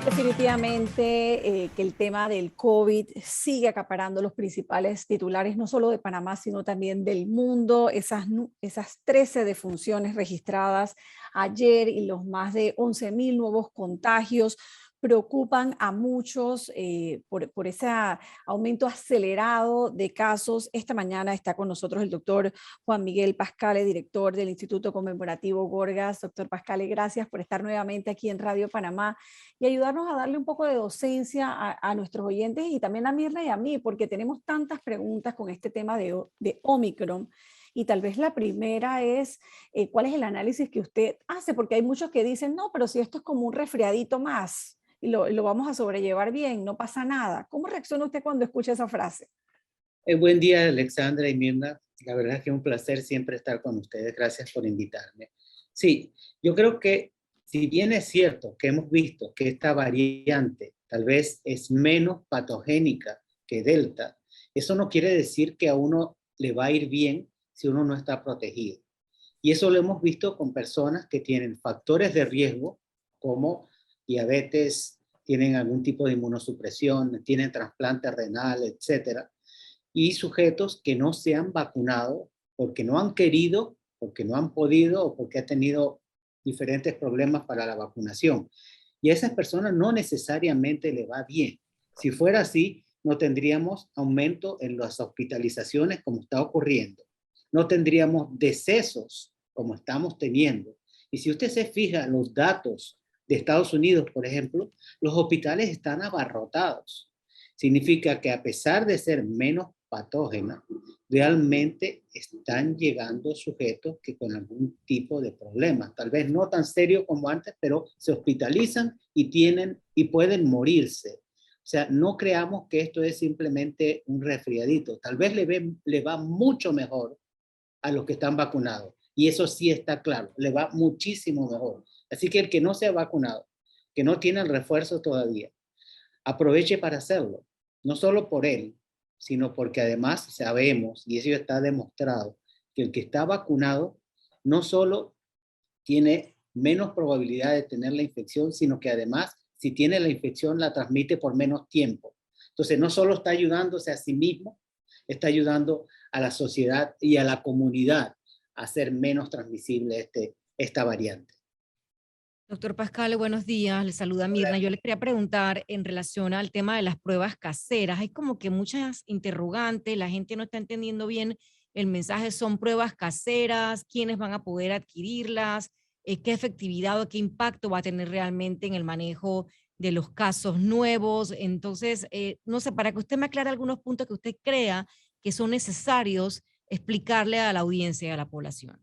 Definitivamente que el tema del COVID sigue acaparando los principales titulares, no solo de Panamá, sino también del mundo. Esas 13 defunciones registradas ayer y los más de 11.000 nuevos contagios preocupan a muchos por ese aumento acelerado de casos. Esta mañana está con nosotros el doctor Juan Miguel Pascale, director del Instituto Conmemorativo Gorgas. Doctor Pascale, gracias por estar nuevamente aquí en Radio Panamá y ayudarnos a darle un poco de docencia a nuestros oyentes y también a Mirna y a mí, porque tenemos tantas preguntas con este tema de Omicron. Y tal vez la primera es, ¿cuál es el análisis que usted hace? Porque hay muchos que dicen, no, pero si esto es como un resfriadito más y lo vamos a sobrellevar bien, no pasa nada. ¿Cómo reacciona usted cuando escucha esa frase? Buen día, Alexandra y Mirna. La verdad es que es un placer siempre estar con ustedes. Gracias por invitarme. Sí, yo creo que si bien es cierto que hemos visto que esta variante tal vez es menos patogénica que Delta, eso no quiere decir que a uno le va a ir bien si uno no está protegido. Y eso lo hemos visto con personas que tienen factores de riesgo como diabetes, tienen algún tipo de inmunosupresión, tienen trasplante renal, etcétera, y sujetos que no se han vacunado porque no han querido, porque no han podido o porque han tenido diferentes problemas para la vacunación. Y a esas personas no necesariamente le va bien. Si fuera así, no tendríamos aumento en las hospitalizaciones como está ocurriendo. No tendríamos decesos como estamos teniendo. Y si usted se fija en los datos de Estados Unidos, por ejemplo, los hospitales están abarrotados. Significa que a pesar de ser menos patógena, realmente están llegando sujetos que con algún tipo de problema, tal vez no tan serio como antes, pero se hospitalizan y tienen y pueden morirse. O sea, no creamos que esto es simplemente un resfriadito. Tal vez le va mucho mejor a los que están vacunados. Y eso sí está claro, le va muchísimo mejor. Así que el que no se ha vacunado, que no tiene el refuerzo todavía, aproveche para hacerlo. No solo por él, sino porque además sabemos, y eso está demostrado, que el que está vacunado no solo tiene menos probabilidad de tener la infección, sino que además, si tiene la infección, la transmite por menos tiempo. Entonces, no solo está ayudándose a sí mismo, está ayudando a la sociedad y a la comunidad a hacer menos transmisible esta variante. Doctor Pascal, buenos días. Le saluda Mirna. Yo le quería preguntar en relación al tema de las pruebas caseras. Hay como que muchas interrogantes, la gente no está entendiendo bien el mensaje. ¿Son pruebas caseras? ¿Quiénes van a poder adquirirlas? ¿Qué efectividad o qué impacto va a tener realmente en el manejo de los casos nuevos? Entonces, no sé, para que usted me aclare algunos puntos que usted crea que son necesarios explicarle a la audiencia y a la población.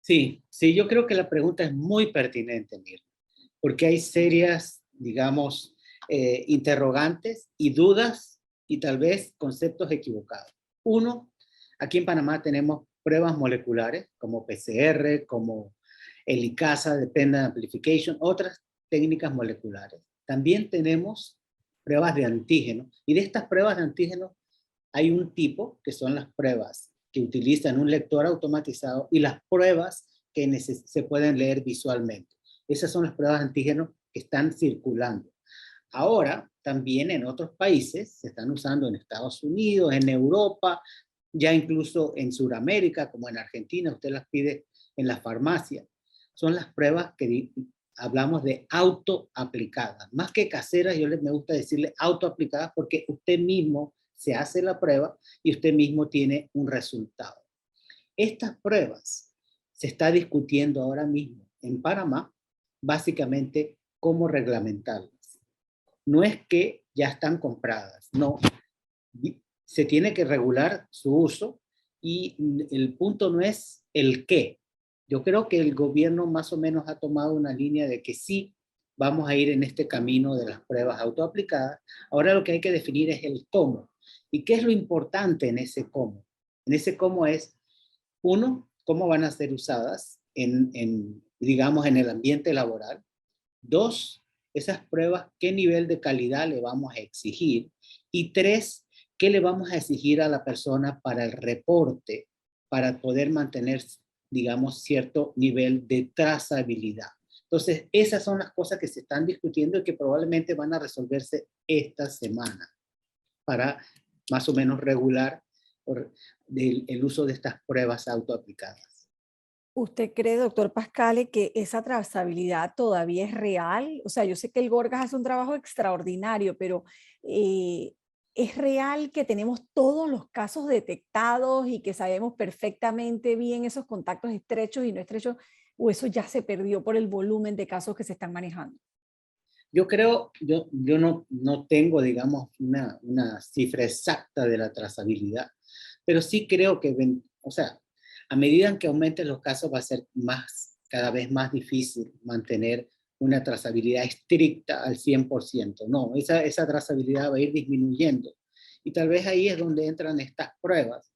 Sí, sí, yo creo que la pregunta es muy pertinente, Mirna, porque hay serias, digamos, interrogantes y dudas y tal vez conceptos equivocados. Uno, aquí en Panamá tenemos pruebas moleculares como PCR, como ELICASA, Dependent Amplification, otras técnicas moleculares. También tenemos pruebas de antígeno y de estas pruebas de antígeno hay un tipo que son las pruebas que utilizan un lector automatizado y las pruebas que se pueden leer visualmente. Esas son las pruebas de antígeno que están circulando. Ahora, también en otros países, se están usando en Estados Unidos, en Europa, ya incluso en Sudamérica, como en Argentina, usted las pide en la farmacia. Son las pruebas que hablamos de autoaplicadas. Más que caseras, me gusta decirle autoaplicadas porque usted mismo se hace la prueba y usted mismo tiene un resultado. Estas pruebas se está discutiendo ahora mismo en Panamá, básicamente cómo reglamentarlas. No es que ya están compradas, no. Se tiene que regular su uso y el punto no es el qué. Yo creo que el gobierno más o menos ha tomado una línea de que sí vamos a ir en este camino de las pruebas autoaplicadas. Ahora lo que hay que definir es el cómo. ¿Y qué es lo importante en ese cómo? En ese cómo es, uno, cómo van a ser usadas digamos, en el ambiente laboral. Dos, esas pruebas, qué nivel de calidad le vamos a exigir. Y tres, qué le vamos a exigir a la persona para el reporte, para poder mantener, digamos, cierto nivel de trazabilidad. Entonces, esas son las cosas que se están discutiendo y que probablemente van a resolverse esta semana para más o menos regular el uso de estas pruebas autoaplicadas. ¿Usted cree, doctor Pascale, que esa trazabilidad todavía es real? O sea, yo sé que el Gorgas hace un trabajo extraordinario, pero ¿es real que tenemos todos los casos detectados y que sabemos perfectamente bien esos contactos estrechos y no estrechos? ¿O eso ya se perdió por el volumen de casos que se están manejando? Yo creo, yo no tengo, digamos, una cifra exacta de la trazabilidad, pero sí creo que, o sea, a medida que aumenten los casos va a ser cada vez más difícil mantener una trazabilidad estricta al 100%. No, esa trazabilidad va a ir disminuyendo. Y tal vez ahí es donde entran estas pruebas,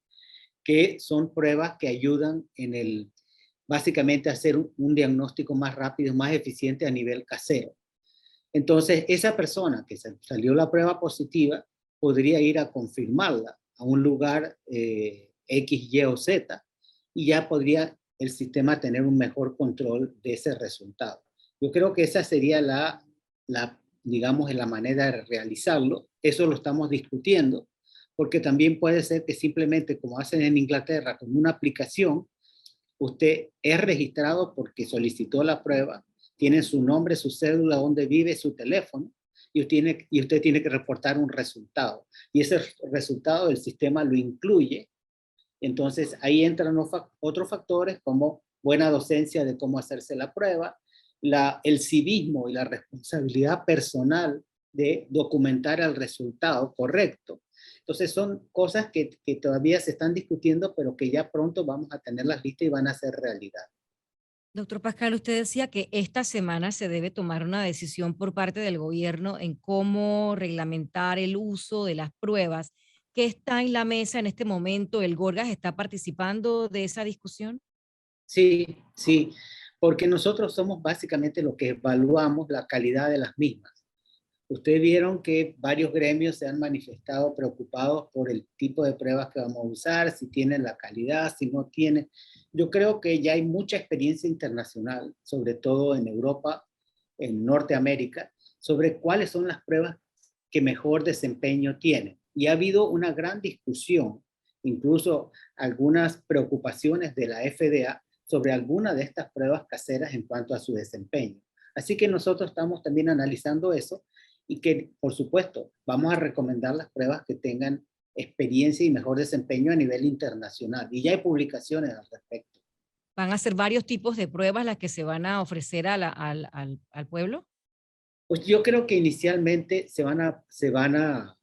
que son pruebas que ayudan básicamente a hacer un diagnóstico más rápido, más eficiente a nivel casero. Entonces, esa persona que salió la prueba positiva podría ir a confirmarla a un lugar X, Y o Z y ya podría el sistema tener un mejor control de ese resultado. Yo creo que esa sería digamos, la manera de realizarlo. Eso lo estamos discutiendo, porque también puede ser que simplemente, como hacen en Inglaterra, con una aplicación, usted es registrado porque solicitó la prueba, tiene su nombre, su cédula, dónde vive, su teléfono, y usted tiene que reportar un resultado. Y ese resultado el sistema lo incluye. Entonces ahí entran otros factores como buena docencia de cómo hacerse la prueba, el civismo y la responsabilidad personal de documentar el resultado correcto. Entonces son cosas que todavía se están discutiendo, pero que ya pronto vamos a tenerlas listas y van a ser realidad. Doctor Pascal, usted decía que esta semana se debe tomar una decisión por parte del gobierno en cómo reglamentar el uso de las pruebas. ¿Qué está en la mesa en este momento? ¿El Gorgas está participando de esa discusión? Sí, sí, porque nosotros somos básicamente lo que evaluamos la calidad de las mismas. Ustedes vieron que varios gremios se han manifestado preocupados por el tipo de pruebas que vamos a usar, si tienen la calidad, si no tienen. Yo creo que ya hay mucha experiencia internacional, sobre todo en Europa, en Norteamérica, sobre cuáles son las pruebas que mejor desempeño tienen. Y ha habido una gran discusión, incluso algunas preocupaciones de la FDA sobre alguna de estas pruebas caseras en cuanto a su desempeño. Así que nosotros estamos también analizando eso y que, por supuesto, vamos a recomendar las pruebas que tengan experiencia y mejor desempeño a nivel internacional. Y ya hay publicaciones al respecto. ¿Van a ser varios tipos de pruebas las que se van a ofrecer al pueblo? Pues yo creo que inicialmente se van a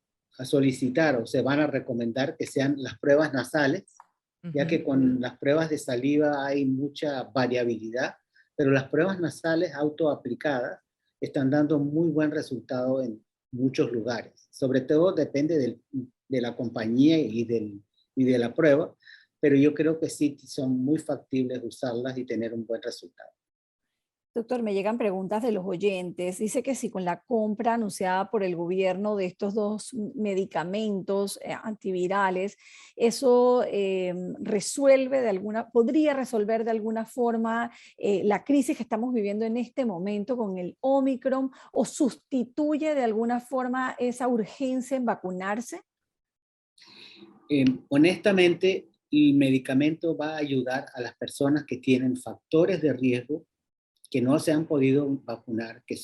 solicitar o se van a recomendar que sean las pruebas nasales, ya que con las pruebas de saliva hay mucha variabilidad, pero las pruebas nasales autoaplicadas están dando muy buen resultado en muchos lugares. Sobre todo depende de la compañía y de la prueba, pero yo creo que sí son muy factibles usarlas y tener un buen resultado. Doctor, me llegan preguntas de los oyentes. Dice que si con la compra anunciada por el gobierno de estos dos medicamentos antivirales, eso resuelve podría resolver de alguna forma la crisis que estamos viviendo en este momento con el Omicron o sustituye de alguna forma esa urgencia en vacunarse. Honestamente, el medicamento va a ayudar a las personas que tienen factores de riesgo, que no se han podido vacunar, que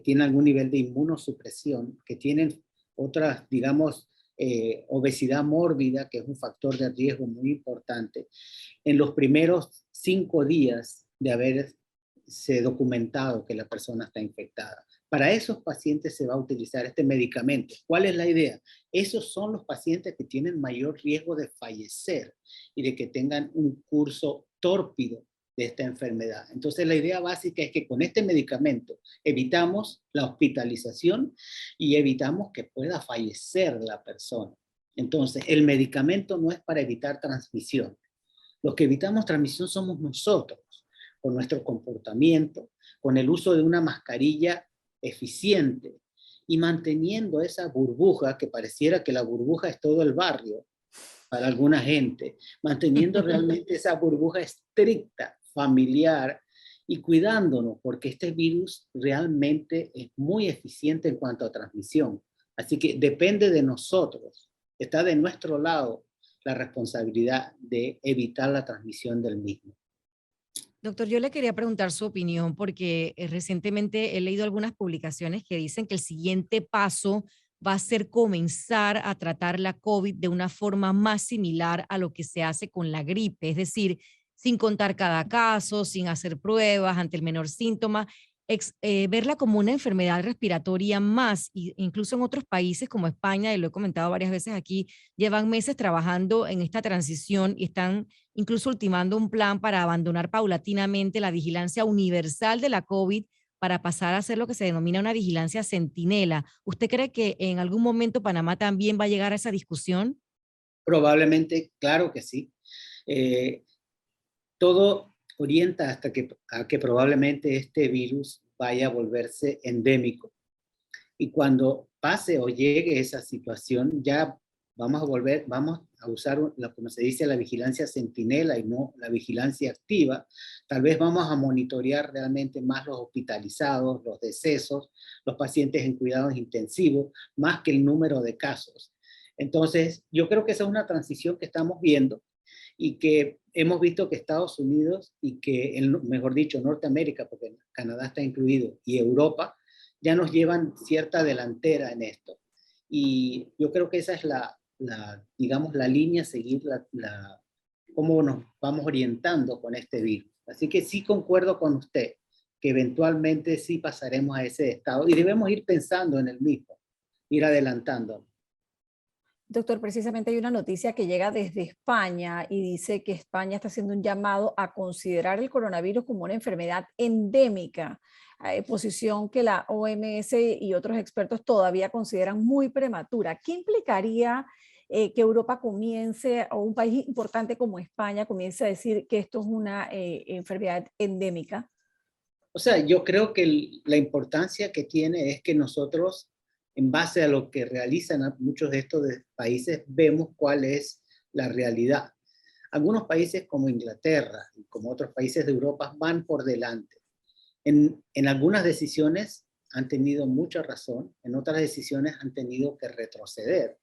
tienen algún nivel de inmunosupresión, que tienen otras, digamos, obesidad mórbida, que es un factor de riesgo muy importante. En los primeros 5 días de haberse documentado que la persona está infectada. Para esos pacientes se va a utilizar este medicamento. ¿Cuál es la idea? Esos son los pacientes que tienen mayor riesgo de fallecer y de que tengan un curso tórpido de esta enfermedad. Entonces la idea básica es que con este medicamento evitamos la hospitalización y evitamos que pueda fallecer la persona. Entonces el medicamento no es para evitar transmisión. Los que evitamos transmisión somos nosotros, con nuestro comportamiento, con el uso de una mascarilla eficiente y manteniendo esa burbuja, que pareciera que la burbuja es todo el barrio para alguna gente, manteniendo realmente esa burbuja estricta, familiar y cuidándonos, porque este virus realmente es muy eficiente en cuanto a transmisión. Así que depende de nosotros, está de nuestro lado la responsabilidad de evitar la transmisión del mismo. Doctor, yo le quería preguntar su opinión porque recientemente he leído algunas publicaciones que dicen que el siguiente paso va a ser comenzar a tratar la COVID de una forma más similar a lo que se hace con la gripe, es decir, sin contar cada caso, sin hacer pruebas ante el menor síntoma, verla como una enfermedad respiratoria más, y incluso en otros países como España, y lo he comentado varias veces aquí, llevan meses trabajando en esta transición y están incluso ultimando un plan para abandonar paulatinamente la vigilancia universal de la COVID para pasar a hacer lo que se denomina una vigilancia centinela. ¿Usted cree que en algún momento Panamá también va a llegar a esa discusión? Probablemente, claro que sí. Todo orienta a que probablemente este virus vaya a volverse endémico. Y cuando pase o llegue esa situación, ya vamos a usar, como se dice, la vigilancia centinela y no la vigilancia activa. Tal vez vamos a monitorear realmente más los hospitalizados, los decesos, los pacientes en cuidados intensivos, más que el número de casos. Entonces, yo creo que esa es una transición que estamos viendo y que hemos visto que Estados Unidos y que, mejor dicho, Norteamérica, porque Canadá está incluido, y Europa, ya nos llevan cierta delantera en esto. Y yo creo que esa es digamos, la línea a seguir, cómo nos vamos orientando con este virus. Así que sí concuerdo con usted, que eventualmente sí pasaremos a ese estado y debemos ir pensando en el mismo, ir adelantando. Doctor, precisamente hay una noticia que llega desde España y dice que España está haciendo un llamado a considerar el coronavirus como una enfermedad endémica, posición que la OMS y otros expertos todavía consideran muy prematura. ¿Qué implicaría que Europa comience, o un país importante como España comience a decir que esto es una enfermedad endémica? O sea, yo creo que la importancia que tiene es que nosotros, en base a lo que realizan muchos de estos países, vemos cuál es la realidad. Algunos países como Inglaterra y como otros países de Europa van por delante. En algunas decisiones han tenido mucha razón, en otras decisiones han tenido que retroceder.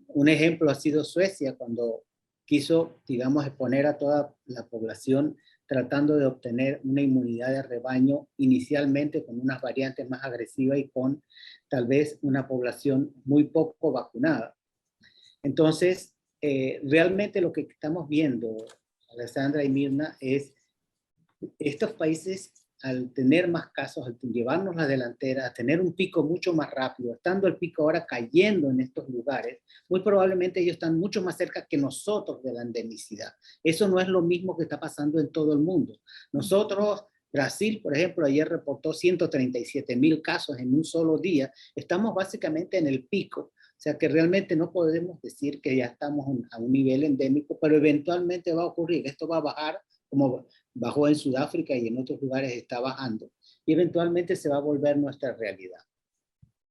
Un ejemplo ha sido Suecia, cuando quiso, digamos, exponer a toda la población tratando de obtener una inmunidad de rebaño inicialmente con unas variantes más agresivas y con tal vez una población muy poco vacunada. Entonces, realmente lo que estamos viendo, Alessandra y Mirna, es estos países, al tener más casos, al llevarnos la delantera, a tener un pico mucho más rápido, estando el pico ahora cayendo en estos lugares, muy probablemente ellos están mucho más cerca que nosotros de la endemicidad. Eso no es lo mismo que está pasando en todo el mundo. Nosotros, Brasil, por ejemplo, ayer reportó 137,000 casos en un solo día. Estamos básicamente en el pico. O sea que realmente no podemos decir que ya estamos a un nivel endémico, pero eventualmente va a ocurrir. Esto va a bajar como bajó en Sudáfrica y en otros lugares está bajando, y eventualmente se va a volver nuestra realidad.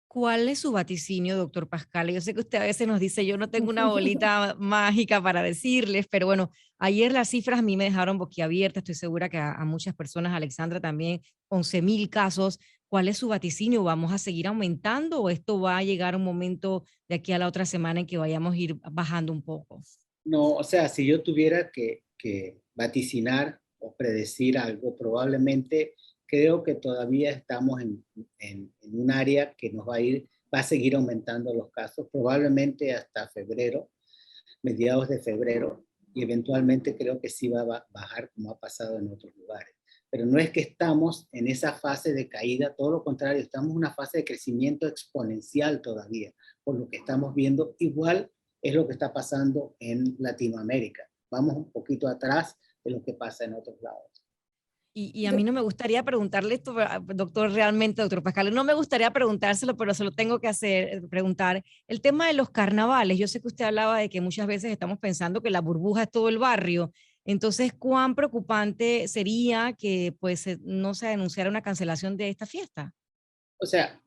¿Cuál es su vaticinio, doctor Pascal? Yo sé que usted a veces nos dice, yo no tengo una bolita mágica para decirles, pero bueno, ayer las cifras a mí me dejaron boquiabierta, estoy segura que a muchas personas, Alexandra también, 11,000 casos. ¿Cuál es su vaticinio? ¿Vamos a seguir aumentando o esto va a llegar un momento de aquí a la otra semana en que vayamos a ir bajando un poco? No, o sea, si yo tuviera que vaticinar o predecir algo, probablemente creo que todavía estamos en un área que nos va a seguir aumentando los casos, probablemente hasta febrero, mediados de febrero, y eventualmente creo que sí va a bajar como ha pasado en otros lugares. Pero no es que estamos en esa fase de caída, todo lo contrario, estamos en una fase de crecimiento exponencial todavía, por lo que estamos viendo. Igual es lo que está pasando en Latinoamérica. Vamos un poquito atrás de lo que pasa en otros lados. Y a mí no me gustaría preguntarle esto, doctor, realmente, doctor Pascal, no me gustaría preguntárselo, pero se lo tengo que hacer, preguntar. El tema de los carnavales, yo sé que usted hablaba de que muchas veces estamos pensando que la burbuja es todo el barrio. Entonces, ¿cuán preocupante sería que pues no se anunciara una cancelación de esta fiesta? O sea,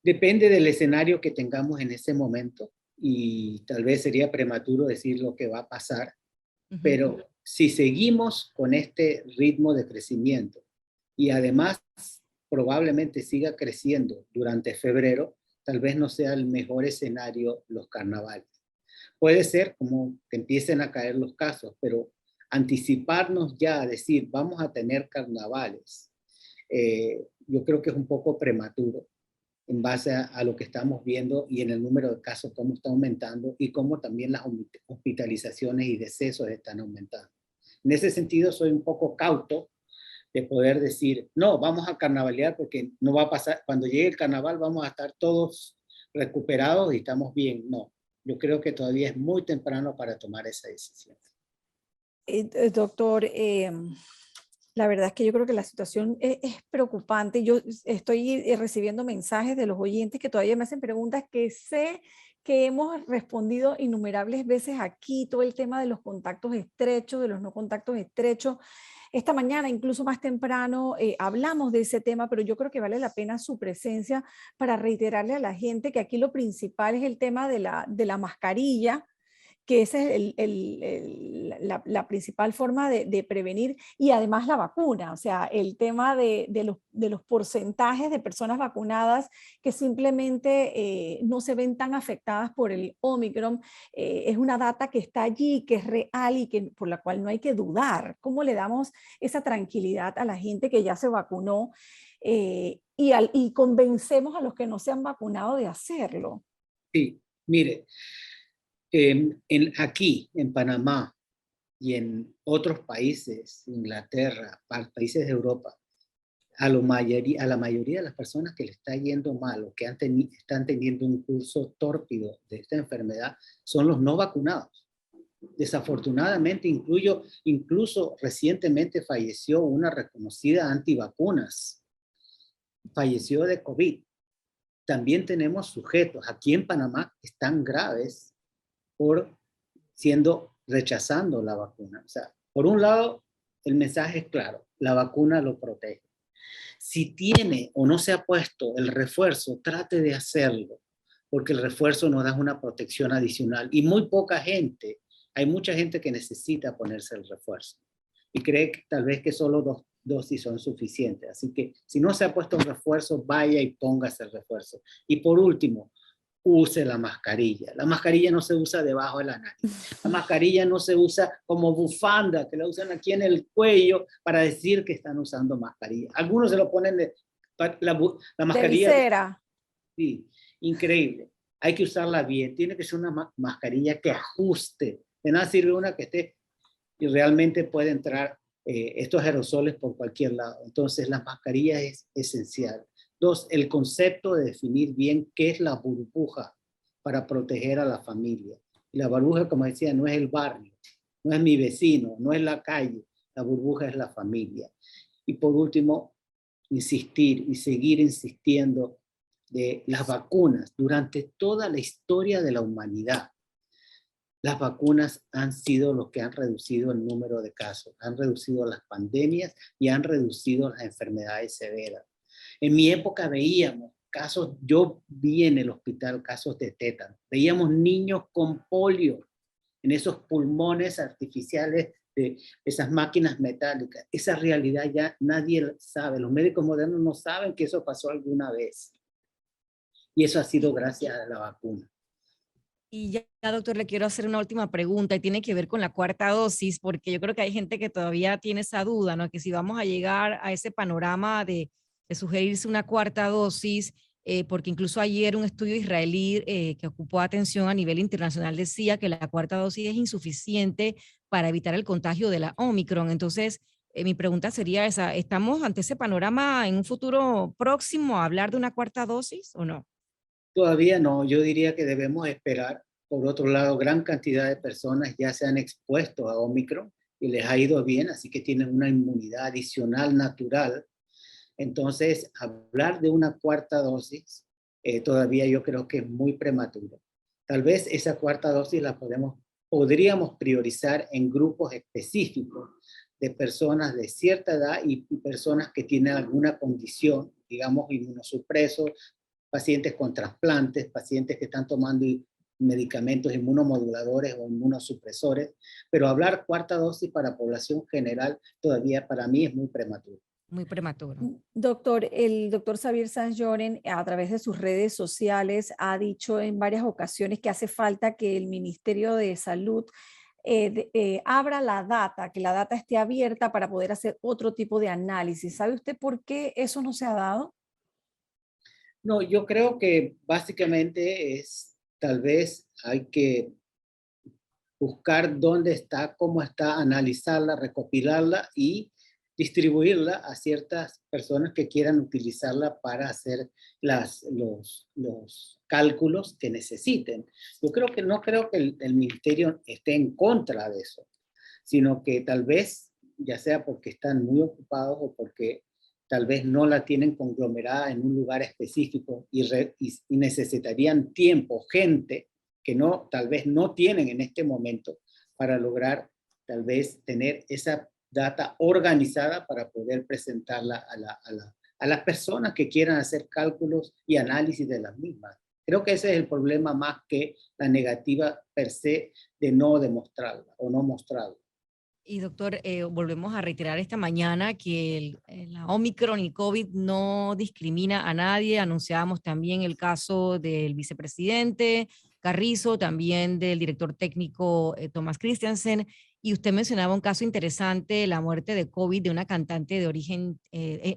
depende del escenario que tengamos en ese momento y tal vez sería prematuro decir lo que va a pasar, Ujú. pero si seguimos con este ritmo de crecimiento y además probablemente siga creciendo durante febrero, tal vez no sea el mejor escenario los carnavales. Puede ser como que empiecen a caer los casos, pero anticiparnos ya a decir vamos a tener carnavales, yo creo que es un poco prematuro en base a lo que estamos viendo y en el número de casos, cómo está aumentando y cómo también las hospitalizaciones y decesos están aumentando. En ese sentido, soy un poco cauto de poder decir, no, vamos a carnavalear porque no va a pasar, cuando llegue el carnaval vamos a estar todos recuperados y estamos bien. No, yo creo que todavía es muy temprano para tomar esa decisión. Doctor, la verdad es que yo creo que la situación es preocupante. Yo estoy recibiendo mensajes de los oyentes que todavía me hacen preguntas que sé que hemos respondido innumerables veces aquí, todo el tema de los contactos estrechos, de los no contactos estrechos. Esta mañana, incluso más temprano, hablamos de ese tema, pero yo creo que vale la pena su presencia para reiterarle a la gente que aquí lo principal es el tema de la mascarilla, que esa es la principal forma de prevenir, y además la vacuna, o sea, el tema de los porcentajes de personas vacunadas que simplemente no se ven tan afectadas por el Omicron, es una data que está allí, que es real y que, por la cual no hay que dudar. ¿Cómo le damos esa tranquilidad a la gente que ya se vacunó y convencemos a los que no se han vacunado de hacerlo? Sí, mire, aquí en Panamá y en otros países, Inglaterra, países de Europa, a la mayoría de las personas que le está yendo mal o que están teniendo un curso tórpido de esta enfermedad son los no vacunados. Desafortunadamente, incluso recientemente falleció una reconocida antivacunas, falleció de COVID. También tenemos sujetos aquí en Panamá que están graves por rechazando la vacuna. O sea, por un lado, el mensaje es claro, la vacuna lo protege. Si tiene o no se ha puesto el refuerzo, trate de hacerlo, porque el refuerzo nos da una protección adicional. Y hay mucha gente que necesita ponerse el refuerzo y cree que tal vez que solo 2 dosis son suficientes. Así que si no se ha puesto el refuerzo, vaya y póngase el refuerzo. Y por último, use la mascarilla. La mascarilla no se usa debajo de la nariz. La mascarilla no se usa como bufanda, que la usan aquí en el cuello para decir que están usando mascarilla. Algunos se lo ponen la mascarilla. De visera. Sí, increíble. Hay que usarla bien. Tiene que ser una mascarilla que ajuste. De nada sirve una que esté y realmente puede entrar estos aerosoles por cualquier lado. Entonces, la mascarilla es esencial. 2, el concepto de definir bien qué es la burbuja para proteger a la familia. Y la burbuja, como decía, no es el barrio, no es mi vecino, no es la calle. La burbuja es la familia. Y por último, insistir y seguir insistiendo de las vacunas durante toda la historia de la humanidad. Las vacunas han sido lo que han reducido el número de casos, han reducido las pandemias y han reducido las enfermedades severas. En mi época veíamos casos, yo vi en el hospital casos de tétano, veíamos niños con polio en esos pulmones artificiales de esas máquinas metálicas. Esa realidad ya nadie sabe, los médicos modernos no saben que eso pasó alguna vez. Y eso ha sido gracias a la vacuna. Y ya, doctor, le quiero hacer una última pregunta y tiene que ver con la cuarta dosis, porque yo creo que hay gente que todavía tiene esa duda, ¿no? Que si vamos a llegar a ese panorama de sugerirse una cuarta dosis, porque incluso ayer un estudio israelí que ocupó atención a nivel internacional decía que la cuarta dosis es insuficiente para evitar el contagio de la Omicron. Entonces, mi pregunta sería esa, ¿estamos ante ese panorama en un futuro próximo a hablar de una cuarta dosis o no? Todavía no, yo diría que debemos esperar. Por otro lado, gran cantidad de personas ya se han expuesto a Omicron y les ha ido bien, así que tienen una inmunidad adicional natural. Entonces, hablar de una cuarta dosis todavía yo creo que es muy prematuro. Tal vez esa cuarta dosis la podríamos priorizar en grupos específicos de personas de cierta edad y personas que tienen alguna condición, digamos, inmunosupresos, pacientes con trasplantes, pacientes que están tomando medicamentos inmunomoduladores o inmunosupresores, pero hablar cuarta dosis para población general todavía para mí es muy prematuro. Muy prematuro. Doctor, el doctor Xavier Sanz Lloren, a través de sus redes sociales, ha dicho en varias ocasiones que hace falta que el Ministerio de Salud abra la data, que la data esté abierta para poder hacer otro tipo de análisis. ¿Sabe usted por qué eso no se ha dado? No, yo creo que básicamente es, tal vez hay que buscar dónde está, cómo está, analizarla, recopilarla y distribuirla a ciertas personas que quieran utilizarla para hacer los cálculos que necesiten. Yo creo que no creo que el ministerio esté en contra de eso, sino que tal vez, ya sea porque están muy ocupados o porque tal vez no la tienen conglomerada en un lugar específico y necesitarían tiempo, gente que no, tal vez no tienen en este momento para lograr tal vez tener esa data organizada para poder presentarla a las personas que quieran hacer cálculos y análisis de las mismas. Creo que ese es el problema más que la negativa per se de no demostrarla o no mostrarla. Y doctor, volvemos a reiterar esta mañana que la Omicron y COVID no discrimina a nadie. Anunciábamos también el caso del vicepresidente Carrizo, también del director técnico Thomas Christiansen. Y usted mencionaba un caso interesante, la muerte de COVID de una cantante de origen,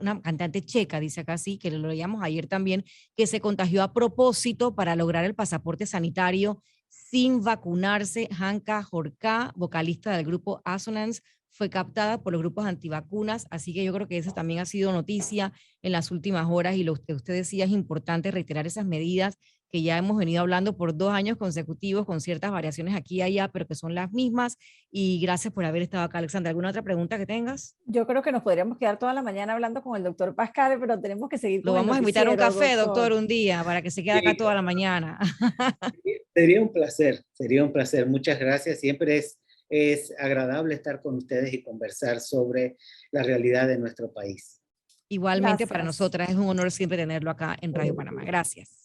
una cantante checa, dice acá sí, que lo leíamos ayer también, que se contagió a propósito para lograr el pasaporte sanitario sin vacunarse. Hanka Jorka, vocalista del grupo Assonance, fue captada por los grupos antivacunas, así que yo creo que eso también ha sido noticia en las últimas horas y lo que usted decía es importante reiterar esas medidas que ya hemos venido hablando por 2 años consecutivos con ciertas variaciones aquí y allá, pero que son las mismas. Y gracias por haber estado acá, Alexandra. ¿Alguna otra pregunta que tengas? Yo creo que nos podríamos quedar toda la mañana hablando con el doctor Pascal, pero tenemos que seguir Lo con el vamos a invitar a un noticiero, café, doctor, doctor. un día para que se quede acá Sí, toda la mañana. sería un placer, sería un placer. Muchas gracias. Siempre es agradable estar con ustedes y conversar sobre la realidad de nuestro país. Igualmente para Gracias. nosotras es un honor siempre tenerlo acá en Radio Panamá. Gracias.